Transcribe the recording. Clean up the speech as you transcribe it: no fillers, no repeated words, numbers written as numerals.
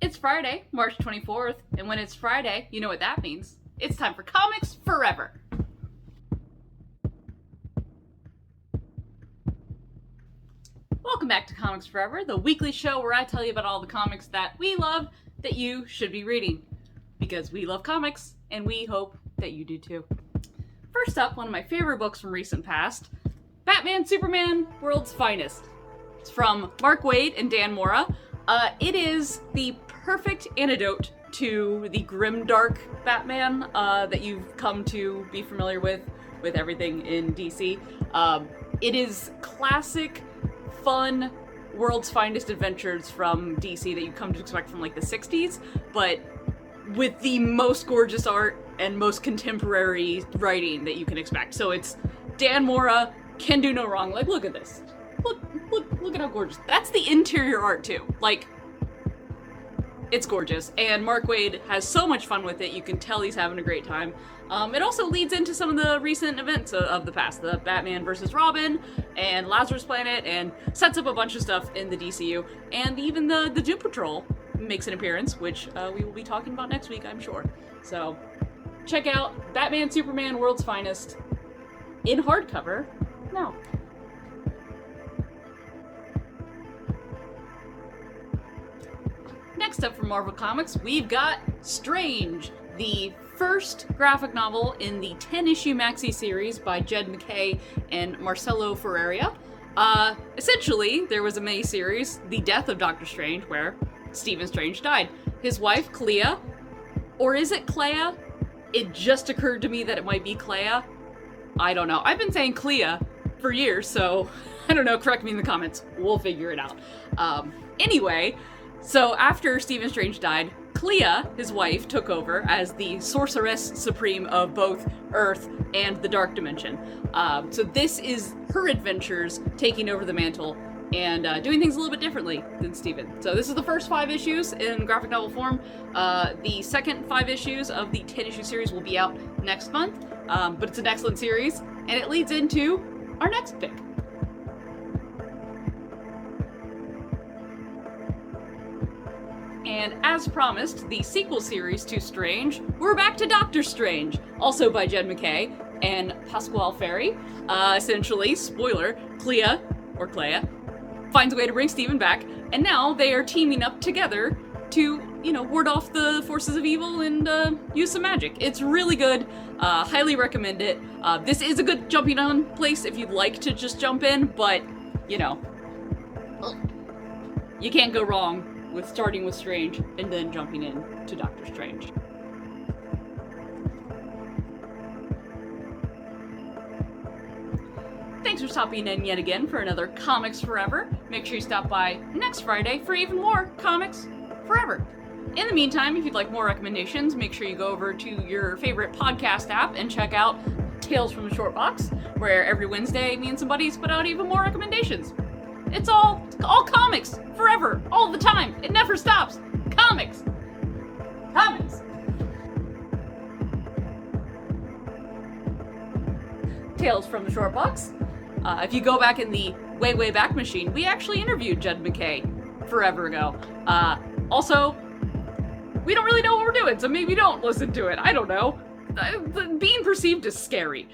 It's Friday, March 24th, and when it's Friday, you know what that means. It's time for Comics Forever. Welcome back to Comics Forever, the weekly show where I tell you about all the comics that we love that you should be reading. Because we love comics, and we hope that you do too. First up, one of my favorite books from recent past, Batman Superman, World's Finest. It's from Mark Waid and Dan Mora. It is the perfect antidote to the grimdark Batman that you've come to be familiar with everything in DC. It is classic, fun, World's Finest adventures from DC that you come to expect from like the 60s, but with the most gorgeous art and most contemporary writing that you can expect. So it's Dan Mora, can do no wrong. Like, look at this. Look at how gorgeous. That's the interior art too. Like, it's gorgeous. And Mark Waid has so much fun with it. You can tell he's having a great time. It also leads into some of the recent events of the past. The Batman vs. Robin and Lazarus Planet, and sets up a bunch of stuff in the DCU. And even the Doom Patrol makes an appearance, which we will be talking about next week, I'm sure. So check out Batman Superman World's Finest in hardcover now. Next up from Marvel Comics, we've got Strange, the first graphic novel in the 10-issue maxi-series by Jed MacKay and Marcelo Ferreria. Essentially, there was a mini-series, The Death of Doctor Strange, where Stephen Strange died. His wife, Clea, or is it Clea? It just occurred to me that it might be Clea. I don't know. I've been saying Clea for years, so I don't know, correct me in the comments. We'll figure it out. Anyway, so after Stephen Strange died, Clea, his wife, took over as the Sorceress Supreme of both Earth and the Dark Dimension. So this is her adventures taking over the mantle and doing things a little bit differently than Stephen. So this is the first 5 issues in graphic novel form. The second 5 issues of the 10-issue series will be out next month, but it's an excellent series, and it leads into our next pick. And as promised, the sequel series to Strange, we're back to Doctor Strange, also by Jed MacKay and Pasqual Ferry. Essentially, spoiler, Clea finds a way to bring Stephen back, and now they are teaming up together to, ward off the forces of evil and use some magic. It's really good. Highly recommend it. This is a good jumping on place if you'd like to just jump in, but, you can't go wrong with starting with Strange and then jumping in to Doctor Strange. Thanks for stopping in yet again for another Comics Forever. Make sure you stop by next Friday for even more Comics Forever. In the meantime, if you'd like more recommendations, make sure you go over to your favorite podcast app and check out Tales from the Short Box, where every Wednesday me and some buddies put out even more recommendations. It's all comics, forever, all the time. It never stops. Comics. Tales from the Short Box. If you go back in the way back machine, we actually interviewed Jed MacKay forever ago. Also, we don't really know what we're doing, so maybe don't listen to it. I don't know. Being perceived as scary.